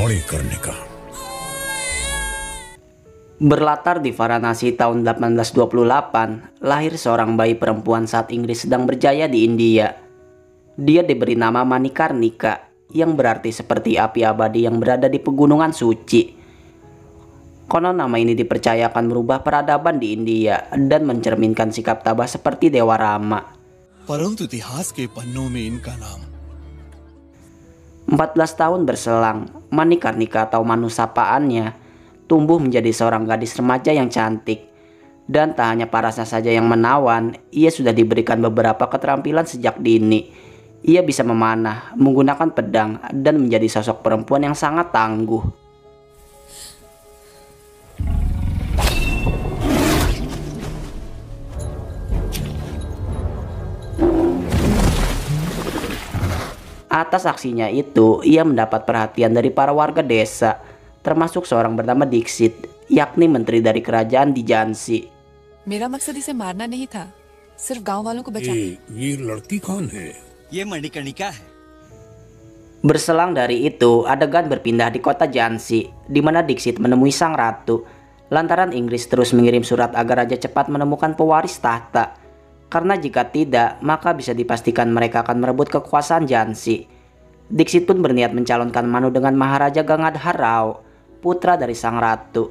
मणि करने का। Berlatar di Varanasi tahun 1828, lahir seorang bayi perempuan saat Inggris sedang berjaya di India. Dia diberi nama Manikarnika, yang berarti seperti api abadi yang berada di pegunungan suci. Konon nama ini dipercayakan merubah peradaban di India dan mencerminkan sikap tabah seperti Dewa Rama. परंतु इतिहास के पन्नों में इनका नाम 14 tahun berselang, Manikarnika atau Manu sapaannya tumbuh menjadi seorang gadis remaja yang cantik. Dan tak hanya parasnya saja yang menawan, ia sudah diberikan beberapa keterampilan sejak dini. Ia bisa memanah, menggunakan pedang, dan menjadi sosok perempuan yang sangat tangguh. Atas aksinya itu, ia mendapat perhatian dari para warga desa, termasuk seorang bernama Dixit, yakni menteri dari kerajaan di Jhansi. मेरा मकसद इसे मारना नहीं था, सिर्फ गांव वालों को बचाना। ये वीर लड़की कौन है? ये मणिकर्णिका है। Berselang dari itu, adegan berpindah di kota Jhansi, di mana Dixit menemui sang ratu, lantaran Inggris terus mengirim surat agar raja cepat menemukan pewaris tahta. Karena jika tidak, maka bisa dipastikan mereka akan merebut kekuasaan Jhansi. Dixit pun berniat mencalonkan Manu dengan Maharaja Gangadhar Rao, putra dari sang ratu.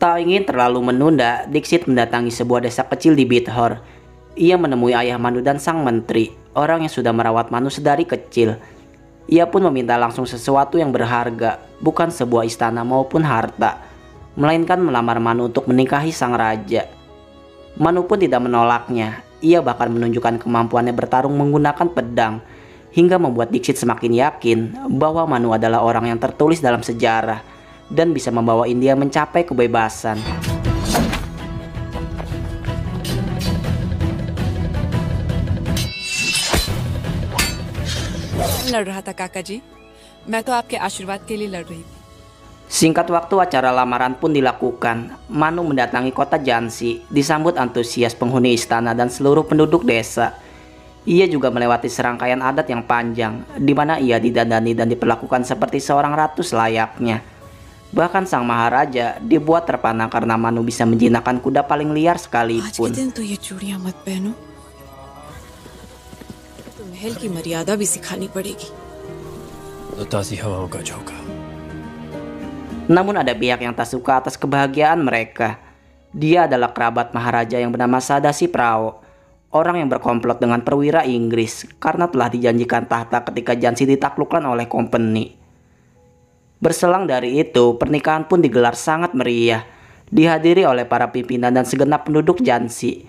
Tak ingin terlalu menunda, Dixit mendatangi sebuah desa kecil di Bidhor. Ia menemui ayah Manu dan sang menteri, orang yang sudah merawat Manu sedari kecil. Ia pun meminta langsung sesuatu yang berharga, bukan sebuah istana maupun harta, melainkan melamar Manu untuk menikahi sang raja. Manu pun tidak menolaknya. Ia bahkan menunjukkan kemampuannya bertarung menggunakan pedang, hingga membuat Dixit semakin yakin bahwa Manu adalah orang yang tertulis dalam sejarah dan bisa membawa India mencapai kebebasan. लड़ रहा था काका जी, मैं तो आपके आशीर्वाद के लिए लड़ रही थी। Singkat waktu acara lamaran pun dilakukan. Manu mendatangi kota Jhansi, disambut antusias penghuni istana dan seluruh penduduk desa. Ia juga melewati serangkaian adat yang panjang, di mana ia didandani dan diperlakukan seperti seorang ratu selayaknya. Bahkan sang maharaja dibuat terpana karena Manu bisa menjinakkan kuda paling liar sekalipun. आज के दिन तो ये चूड़ियां मत पहनो, तो महल की मर्यादा भी सिखानी पड़ेगी। ताज़ी हवाओं का झोंका। Namun ada pihak yang tak suka atas kebahagiaan mereka. Dia adalah kerabat maharaja yang bernama Sadasi Prao, orang yang berkomplot dengan perwira Inggris karena telah dijanjikan tahta ketika Jhansi ditaklukkan oleh Company. Berselang dari itu, pernikahan pun digelar sangat meriah, dihadiri oleh para pimpinan dan segenap penduduk Jhansi,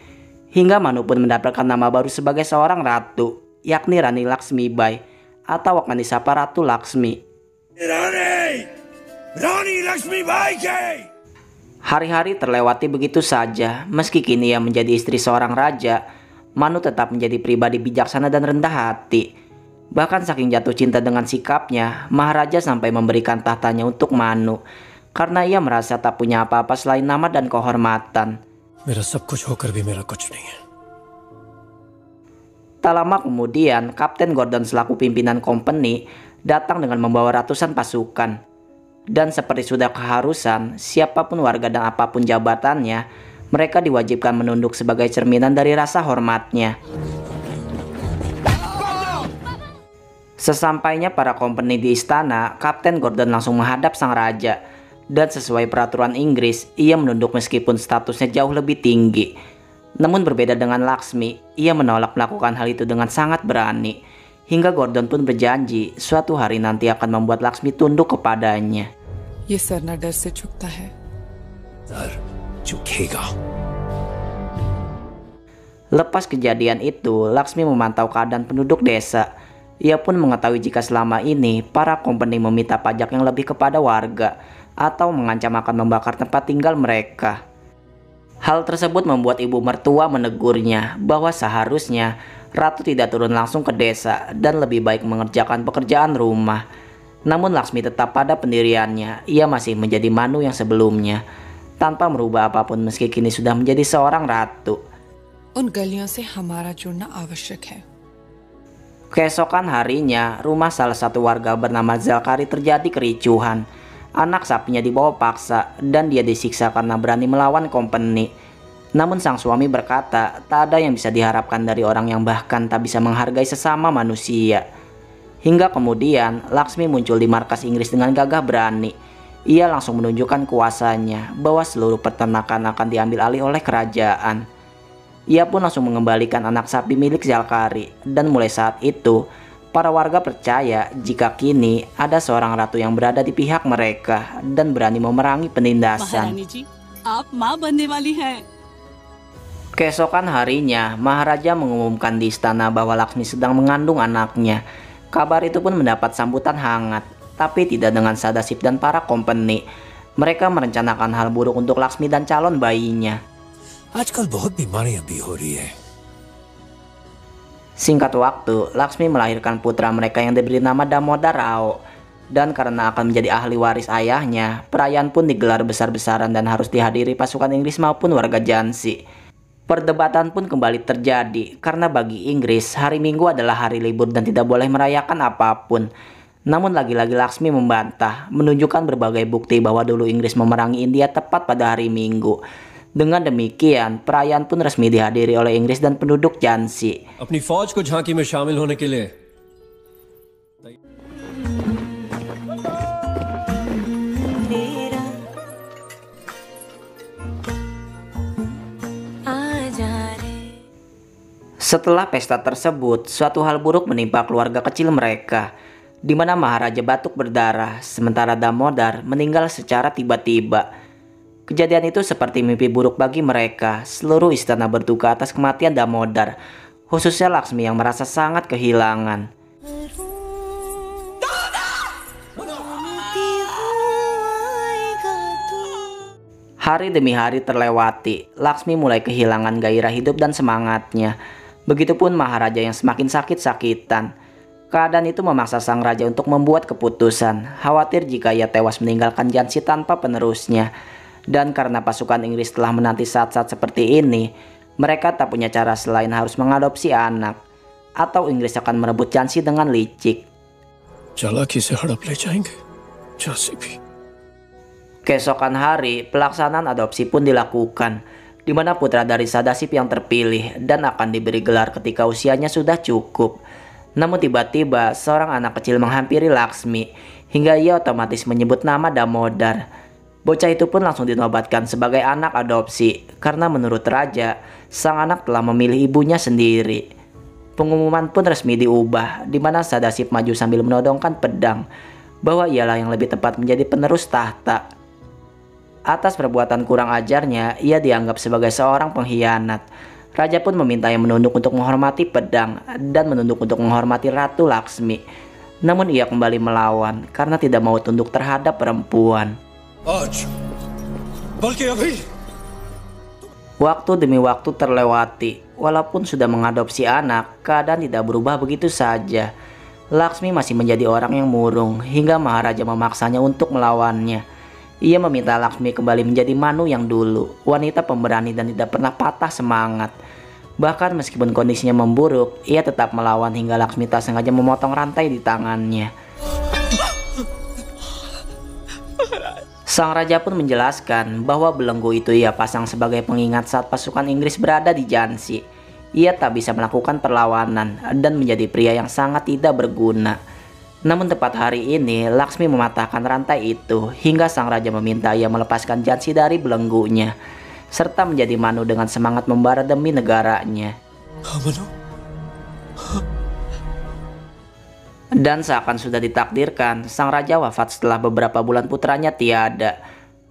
hingga Manu pun mendapatkan nama baru sebagai seorang ratu, yakni Rani Laksmibai, atau akan disapa Ratu Laksmi. रानी लक्ष्मीबाई के। Hari-hari terlewati begitu saja. Meski kini ia menjadi istri seorang raja, Manu tetap menjadi pribadi bijaksana dan rendah hati. Bahkan saking jatuh cinta dengan sikapnya, Maharaja sampai memberikan tahtanya untuk Manu, karena ia merasa tak punya apa-apa selain nama dan kehormatan. मेरा सब कुछ होकर भी मेरा कुछ नहीं है। Tak lama kemudian, Kapten Gordon selaku pimpinan Company datang dengan membawa ratusan pasukan. Dan seperti sudah keharusan, siapapun warga dan apapun jabatannya, mereka diwajibkan menunduk sebagai cerminan dari rasa hormatnya. Sesampainya para Company di istana, Kapten Gordon langsung menghadap sang raja. Dan sesuai peraturan Inggris, ia menunduk meskipun statusnya jauh lebih tinggi. Namun berbeda dengan Laksmi, ia menolak melakukan hal itu dengan sangat berani. Hingga Gordon pun berjanji suatu hari nanti akan membuat Laksmi tunduk kepadanya. ये सर न डर से झुकता है। सर झुकेगा। Lepas kejadian itu, Laksmi memantau keadaan penduduk desa. Ia pun mengetahui jika selama ini para Company meminta pajak yang lebih kepada warga atau mengancam akan membakar tempat tinggal mereka. Hal tersebut membuat ibu mertua menegurnya bahwa seharusnya Ratu tidak turun langsung ke desa dan lebih baik mengerjakan pekerjaan rumah. Namun Laksmi tetap pada pendiriannya. Ia masih menjadi Manu yang sebelumnya, tanpa merubah apapun meski kini sudah menjadi seorang ratu. उन गलियों से हमारा जुड़ना आवश्यक है। Keesokan harinya, rumah salah satu warga bernama Zalkari terjadi kericuhan. Anak sapinya dibawa paksa dan dia disiksa karena berani melawan company. Namun sang suami berkata, tak ada yang bisa diharapkan dari orang yang bahkan tak bisa menghargai sesama manusia. Hingga kemudian, Laksmi muncul di markas Inggris dengan gagah berani. Ia langsung menunjukkan kuasanya bahwa seluruh peternakan akan diambil alih oleh kerajaan. Ia pun langsung mengembalikan anak sapi milik Zalkari, dan mulai saat itu, para warga percaya jika kini ada seorang ratu yang berada di pihak mereka dan berani memerangi penindasan. महारानी जी, आप माँ बनने वाली हैं। Keesokan harinya, Maharaja mengumumkan di istana bahwa Laksmi sedang mengandung anaknya. Kabar itu pun mendapat sambutan hangat, tapi tidak dengan Sadasip dan para company. Mereka merencanakan hal buruk untuk Laksmi dan calon bayinya. आजकल बहुत बीमारियां भी हो रही है। Singkat waktu, Laksmi melahirkan putra mereka yang diberi nama Damodar Rao. Dan karena akan menjadi ahli waris ayahnya, perayaan pun digelar besar-besaran dan harus dihadiri pasukan Inggris maupun warga Jansi. Perdebatan pun kembali terjadi karena bagi Inggris, hari Minggu adalah hari libur dan tidak boleh merayakan apapun. Namun lagi-lagi Laksmi membantah, menunjukkan berbagai bukti bahwa dulu Inggris memerangi India tepat pada hari Minggu. Dengan demikian, perayaan pun resmi dihadiri oleh Inggris dan penduduk Jansi. अपनी फौज को झांकी में शामिल होने के लिए Setelah pesta tersebut, suatu hal buruk menimpa keluarga kecil mereka, di mana Maharaja batuk berdarah, sementara Damodar meninggal secara tiba-tiba. Kejadian itu seperti mimpi buruk bagi mereka. Seluruh istana berduka atas kematian Damodar, khususnya Laksmi yang merasa sangat kehilangan. Hari demi hari terlewati, Laksmi mulai kehilangan gairah hidup dan semangatnya. Begitupun Maharaja yang semakin sakit-sakitan. Keadaan itu memaksa sang raja untuk membuat keputusan, khawatir jika ia tewas meninggalkan Jansi tanpa penerusnya. Dan karena pasukan Inggris telah menanti saat-saat seperti ini, mereka tak punya cara selain harus mengadopsi anak, atau Inggris akan merebut Jansi dengan licik. चालाकी से हड़प ले जाएंगे झांसी भी। Keesokan hari, pelaksanaan adopsi pun dilakukan, di mana putra dari Sadasip yang terpilih dan akan diberi gelar ketika usianya sudah cukup. Namun tiba-tiba seorang anak kecil menghampiri Laksmi, hingga ia otomatis menyebut nama Damodar. Bocah itu pun langsung dinobatkan sebagai anak adopsi, karena menurut raja, sang anak telah memilih ibunya sendiri. Pengumuman pun resmi diubah, di mana Sadasip maju sambil menodongkan pedang, bahwa ialah yang lebih tepat menjadi penerus tahta. Atas perbuatan kurang ajarnya, ia dianggap sebagai seorang pengkhianat. Raja pun meminta yang menunduk untuk menghormati pedang dan menunduk untuk menghormati Ratu Laksmi. Namun ia kembali melawan karena tidak mau tunduk terhadap perempuan. आज बल्कि अभी Waktu demi waktu terlewati. Walaupun sudah mengadopsi anak, keadaan tidak berubah begitu saja. Laksmi masih menjadi orang yang murung hingga Maharaja memaksanya untuk melawannya. Ia meminta Laksmi kembali menjadi Manu yang dulu, wanita pemberani dan tidak pernah patah semangat. Bahkan meskipun kondisinya memburuk, ia tetap melawan hingga Laksmi tak sengaja memotong rantai di tangannya. Sang raja pun menjelaskan bahwa belenggu itu ia pasang sebagai pengingat saat pasukan Inggris berada di Jansi. Ia tak bisa melakukan perlawanan dan menjadi pria yang sangat tidak berguna. Namun tepat hari ini, Laksmi mematahkan rantai itu hingga sang raja meminta ia melepaskan Jansi dari belenggunya, serta menjadi Manu dengan semangat membara demi negaranya. Dan seakan sudah ditakdirkan, sang raja wafat setelah beberapa bulan putranya tiada.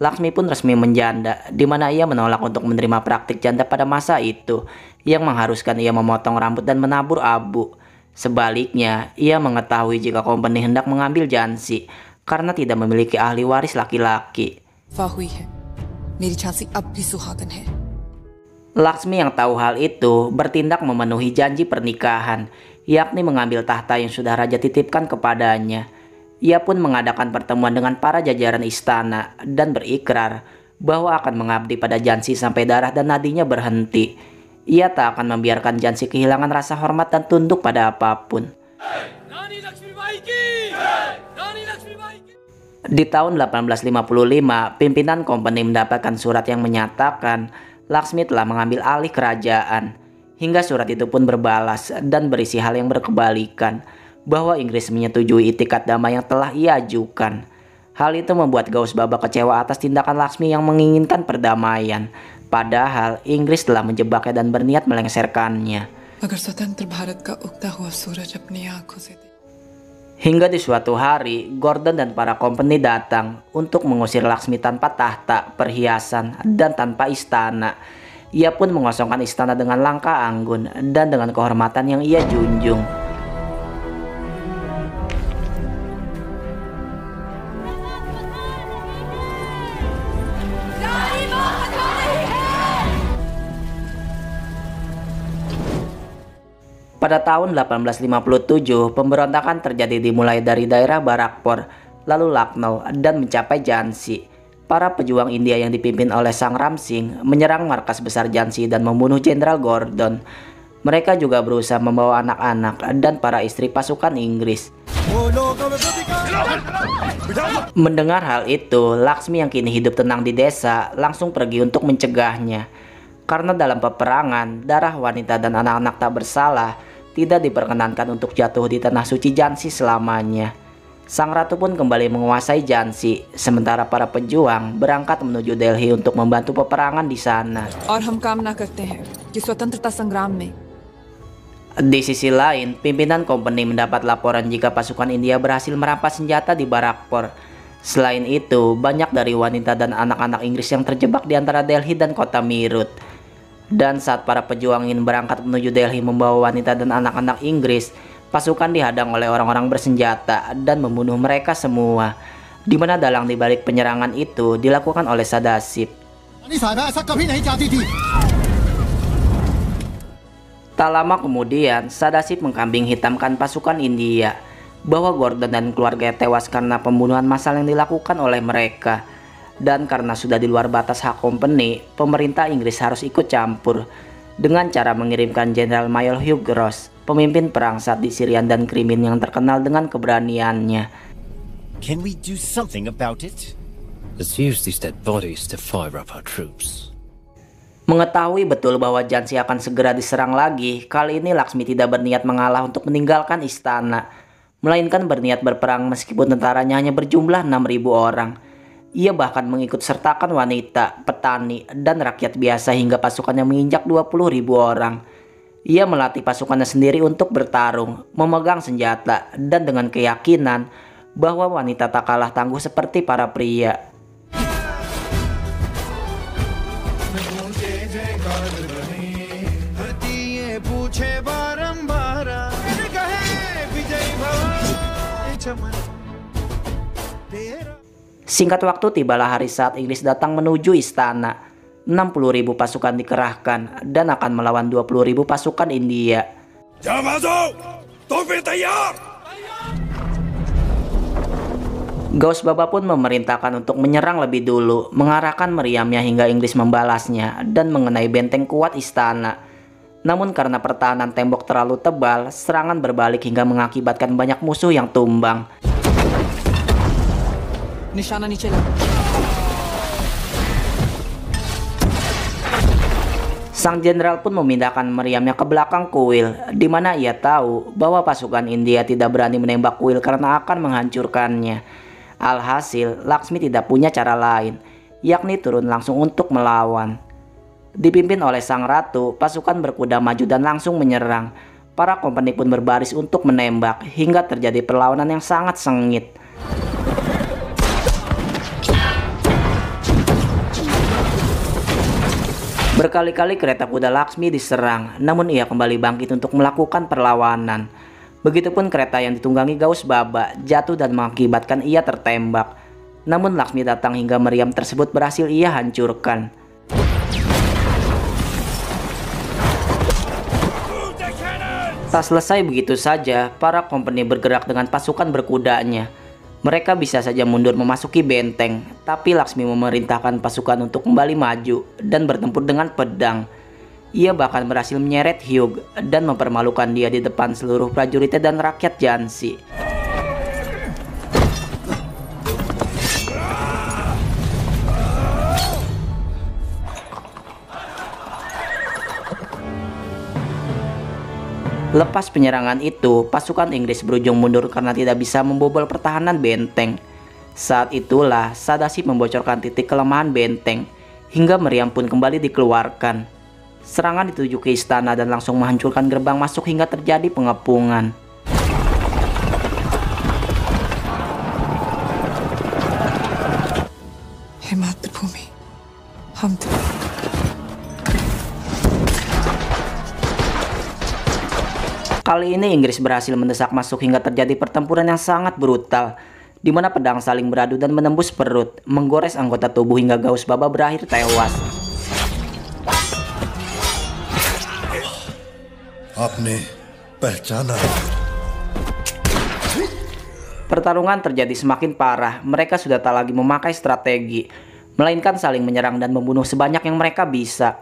Laksmi pun resmi menjanda, di mana ia menolak untuk menerima praktik janda pada masa itu, yang mengharuskan ia memotong rambut dan menabur abu. Sebaliknya, ia mengetahui jika company hendak mengambil Jansi, karena tidak memiliki ahli waris laki-laki. वाह हुई है मेरी झांसी अब भी सुहागन है। Laksmi yang tahu hal itu bertindak memenuhi janji pernikahan, yakni mengambil tahta yang sudah raja titipkan kepadanya. Ia pun mengadakan pertemuan dengan para jajaran istana dan berikrar bahwa akan mengabdi pada Jansi sampai darah dan nadinya berhenti. Ia tak akan membiarkan Jansi kehilangan rasa hormat dan tunduk pada apapun. Di tahun 1855, pimpinan company mendapatkan surat yang menyatakan Laksmi telah mengambil alih kerajaan. Hingga surat itu pun berbalas dan berisi hal yang berkebalikan, bahwa Inggris menyetujui itikat damai yang telah ia ajukan. Hal itu membuat Gaus Baba kecewa atas tindakan Laksmi yang menginginkan perdamaian. Padahal Inggris telah menjebaknya dan berniat melengsarkannya. अगर स्वतंत्र भारत का उगता हुआ सूरज अपनी आंखों से Hingga di suatu hari, Gordon dan para company datang untuk mengusir Laksmi tanpa tahta, perhiasan, dan tanpa istana. Ia pun mengosongkan istana dengan langkah anggun dan dengan kehormatan yang ia junjung. Pada tahun 1857, pemberontakan terjadi dimulai dari daerah Barakpur, lalu Lucknow, dan mencapai Jhansi. Para pejuang India yang dipimpin oleh Sang Ram Singh menyerang markas besar Jhansi dan membunuh Jenderal Gordon. Mereka juga berusaha membawa anak-anak dan para istri pasukan Inggris. Mendengar hal itu, Laksmi yang kini hidup tenang di desa langsung pergi untuk mencegahnya. Karena dalam peperangan, darah wanita dan anak-anak tak bersalah tidak diperkenankan untuk jatuh di tanah suci Jhansi selamanya. Sang ratu pun kembali menguasai Jhansi, sementara para pejuang berangkat menuju Delhi untuk membantu peperangan di sana. और हम कामना करते हैं कि स्वतंत्रता संग्राम में Di sisi lain, pimpinan company mendapat laporan jika pasukan India berhasil merampas senjata di Barakpur. Selain itu, banyak dari wanita dan anak-anak Inggris yang terjebak di antara Delhi dan kota Meerut. Dan saat para pejuang ingin berangkat menuju Delhi membawa wanita dan anak-anak Inggris, pasukan dihadang oleh orang-orang bersenjata dan membunuh mereka semua. Di mana dalang dibalik penyerangan itu dilakukan oleh Sadasip. Tak lama kemudian, Sadasip mengkambing hitamkan pasukan India, bahwa Gordon dan keluarga tewas karena pembunuhan massal yang dilakukan oleh mereka. Dan karena sudah di luar batas hak company, pemerintah Inggris harus ikut campur dengan cara mengirimkan Jenderal Mayor Hugh Ross, pemimpin perang saat di Syrian dan Krimin yang terkenal dengan keberaniannya. Can we do something about it? Let's use these dead bodies to fire up our troops. Mengetahui betul bahwa Jhansi akan segera diserang lagi, kali ini Laksmi tidak berniat mengalah untuk meninggalkan istana, melainkan berniat berperang meskipun tentaranya hanya berjumlah 6.000 orang. Ia bahkan mengikut sertakan wanita, petani, dan rakyat biasa hingga pasukannya menginjak 20.000 orang. Ia melatih pasukannya sendiri untuk bertarung, memegang senjata, dan dengan keyakinan bahwa wanita tak kalah tangguh seperti para pria. Singkat waktu tibalah hari saat Inggris datang menuju istana. 60.000 pasukan dikerahkan dan akan melawan 20.000 pasukan India. Gaus Baba pun memerintahkan untuk menyerang lebih dulu, mengarahkan meriamnya hingga Inggris membalasnya dan mengenai benteng kuat istana. Namun karena pertahanan tembok terlalu tebal, serangan berbalik hingga mengakibatkan banyak musuh yang tumbang. निशाना नीचे ला Sang jenderal pun memindahkan meriamnya ke belakang kuil, di mana ia tahu bahwa pasukan India tidak berani menembak kuil karena akan menghancurkannya. Alhasil, Laksmi tidak punya cara lain, yakni turun langsung untuk melawan. Dipimpin oleh sang ratu, pasukan berkuda maju dan langsung menyerang. Para company pun berbaris untuk menembak, hingga terjadi perlawanan yang sangat sengit. Berkali-kali kereta kuda Laksmi diserang, namun ia kembali bangkit untuk melakukan perlawanan. Begitupun kereta yang ditunggangi Gaus Baba jatuh dan mengakibatkan ia tertembak. Namun Laksmi datang hingga meriam tersebut berhasil ia hancurkan. Tak selesai begitu saja, para company bergerak dengan pasukan berkudanya. Mereka bisa saja mundur memasuki benteng, tapi Laksmi memerintahkan pasukan untuk kembali maju dan bertempur dengan pedang. Ia bahkan berhasil menyeret Hugh dan mempermalukan dia di depan seluruh prajuritnya dan rakyat Jansi. Lepas penyerangan itu, pasukan Inggris berujung mundur karena tidak bisa membobol pertahanan benteng. Saat itulah Sadasip membocorkan titik kelemahan benteng, hingga meriam pun kembali dikeluarkan. Serangan dituju ke istana dan langsung menghancurkan gerbang masuk hingga terjadi pengepungan. हे मातृभूमि, हम Kali ini Inggris berhasil mendesak masuk hingga terjadi pertempuran yang sangat brutal, di mana pedang saling beradu dan menembus perut, menggores anggota tubuh hingga Gaus Baba berakhir tewas. आपने पहचाना। Pertarungan terjadi semakin parah. Mereka sudah tak lagi memakai strategi, melainkan saling menyerang dan membunuh sebanyak yang mereka bisa.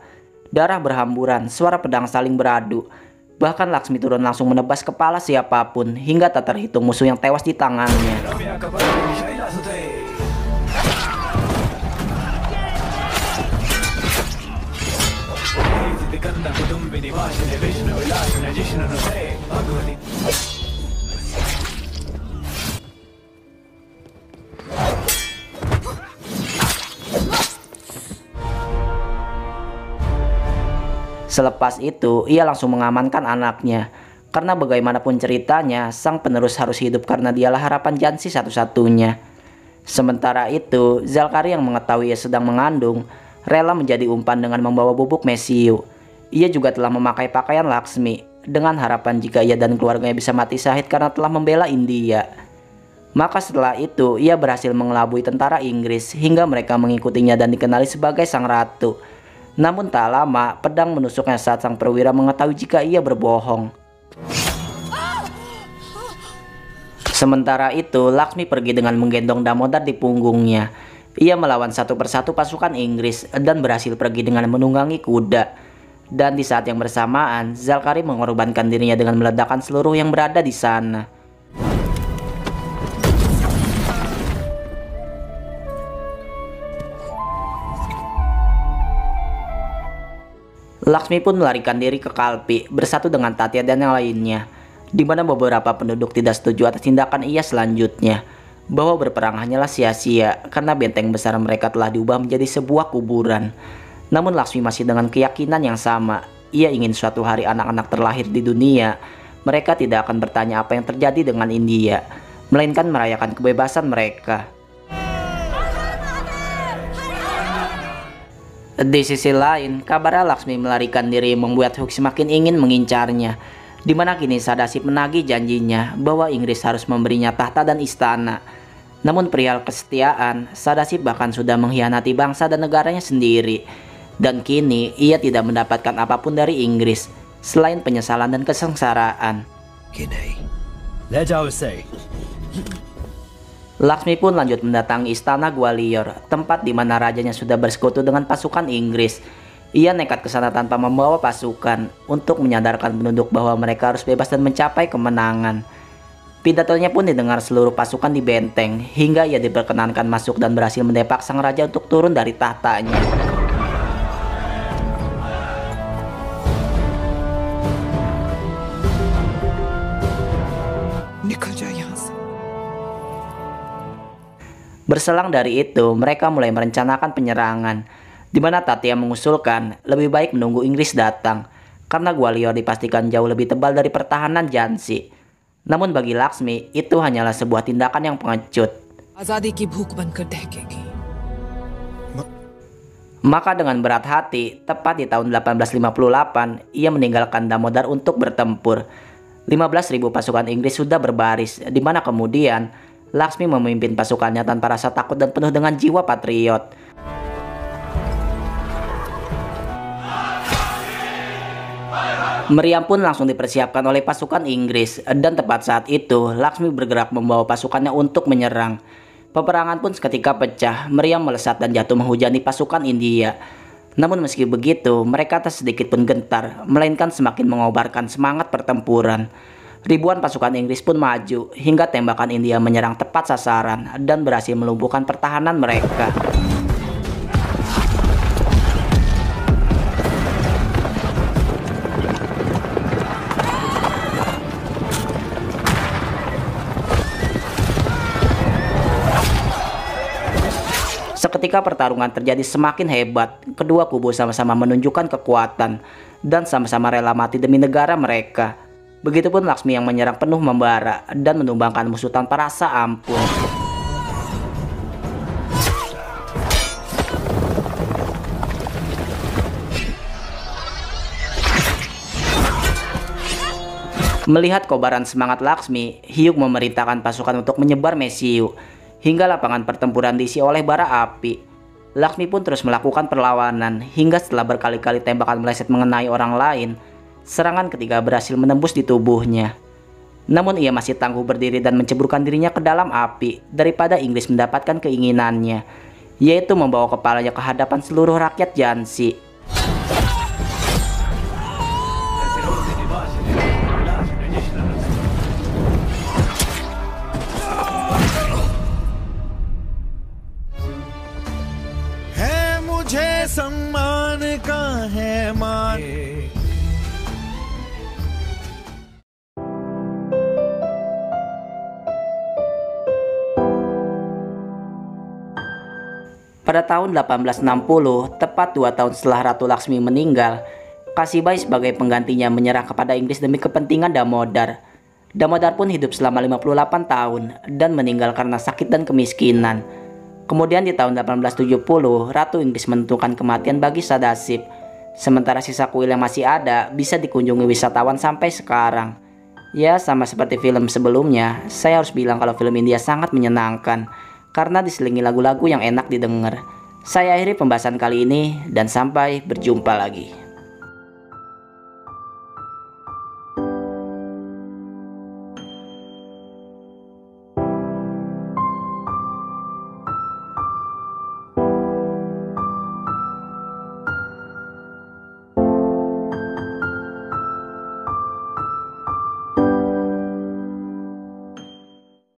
Darah berhamburan, suara pedang saling beradu. Bahkan Laksmi turun langsung menebas kepala siapapun, hingga tak terhitung musuh yang tewas di tangannya. Selepas itu, ia langsung mengamankan anaknya. Karena bagaimanapun ceritanya, sang penerus harus hidup karena dialah harapan Jansi satu-satunya. Sementara itu, Zalkari yang mengetahui ia sedang mengandung, rela menjadi umpan dengan membawa bubuk mesiu. Ia juga telah memakai pakaian Laksmi, dengan harapan jika ia dan keluarganya bisa mati syahid karena telah membela India. Maka setelah itu, ia berhasil mengelabui tentara Inggris hingga mereka mengikutinya dan dikenali sebagai sang ratu. Namun tak lama, pedang menusuknya saat sang perwira mengetahui jika ia berbohong. Sementara itu, Laksmi pergi dengan menggendong Damodar di punggungnya. Ia melawan satu persatu pasukan Inggris dan berhasil pergi dengan menunggangi kuda. Dan di saat yang bersamaan, Zalkari mengorbankan dirinya dengan meledakkan seluruh yang berada di sana. Laksmi pun melarikan diri ke Kalpi bersatu dengan Tatya dan yang lainnya, di mana beberapa penduduk tidak setuju atas tindakan ia selanjutnya, bahwa berperang hanyalah sia-sia karena benteng besar mereka telah diubah menjadi sebuah kuburan. Namun Laksmi masih dengan keyakinan yang sama. Ia ingin suatu hari anak-anak terlahir di dunia, mereka tidak akan bertanya apa yang terjadi dengan India, melainkan merayakan kebebasan mereka. Di sisi lain, kabar Laksmi melarikan diri membuat Hugh semakin ingin mengincarnya, di mana kini Sadasip menagih janjinya bahwa Inggris harus memberinya tahta dan istana. Namun perihal kesetiaan, Sadasip bahkan sudah mengkhianati bangsa dan negaranya sendiri. Dan kini ia tidak mendapatkan apapun dari Inggris selain penyesalan dan kesengsaraan. Laksmi pun lanjut mendatangi istana Gwalior, tempat di mana rajanya sudah bersekutu dengan pasukan Inggris. Ia nekat ke sana tanpa membawa pasukan untuk menyadarkan penduduk bahwa mereka harus bebas dan mencapai kemenangan. Pidatonya pun didengar seluruh pasukan di benteng hingga ia diperkenankan masuk dan berhasil mendepak sang raja untuk turun dari tahtanya. Berselang dari itu, mereka mulai merencanakan penyerangan, di mana Tatya mengusulkan lebih baik menunggu Inggris datang, karena Gwalior dipastikan jauh lebih tebal dari pertahanan Jansi. Namun bagi Laksmi, itu hanyalah sebuah tindakan yang pengecut. आजादी की भूख बनकर दहकेगी. Maka dengan berat hati, tepat di tahun 1858, ia meninggalkan Damodar untuk bertempur. 15.000 pasukan Inggris sudah berbaris, di mana kemudian Laksmi memimpin pasukannya tanpa rasa takut dan penuh dengan jiwa patriot. Meriam pun langsung dipersiapkan oleh pasukan Inggris, dan tepat saat itu Laksmi bergerak membawa pasukannya untuk menyerang. Peperangan pun seketika pecah, meriam melesat dan jatuh menghujani pasukan India. Namun meski begitu, mereka tak sedikit pun gentar, melainkan semakin mengobarkan semangat pertempuran. Ribuan pasukan Inggris pun maju, hingga tembakan India menyerang tepat sasaran dan berhasil melumpuhkan pertahanan mereka. Seketika pertarungan terjadi semakin hebat, kedua kubu sama-sama menunjukkan kekuatan dan sama-sama rela mati demi negara mereka. Begitupun Laksmi yang menyerang penuh membara dan menumbangkan musuh tanpa rasa ampun. Melihat kobaran semangat Laksmi, Hyuk memerintahkan pasukan untuk menyebar mesiu hingga lapangan pertempuran diisi oleh bara api. Laksmi pun terus melakukan perlawanan hingga setelah berkali-kali tembakan meleset mengenai orang lain, serangan ketiga berhasil menembus di tubuhnya. Namun ia masih tangguh berdiri dan menceburkan dirinya ke dalam api daripada Inggris mendapatkan keinginannya, yaitu membawa kepalanya ke hadapan seluruh rakyat Jansi. सम्मान का है मान। Pada tahun 1860, tepat 2 tahun setelah Ratu Laksmi meninggal, Kasibai sebagai penggantinya menyerah kepada Inggris demi kepentingan Damodar. Damodar pun hidup selama 58 tahun dan meninggal karena sakit dan kemiskinan. Kemudian di tahun 1870, Ratu Inggris menentukan kematian bagi Sadasip. Sementara sisa kuil yang masih ada bisa dikunjungi wisatawan sampai sekarang. Ya, sama seperti film sebelumnya, saya harus bilang kalau film India sangat menyenangkan karena diselingi lagu-lagu yang enak didengar. Saya akhiri pembahasan kali ini dan sampai berjumpa lagi.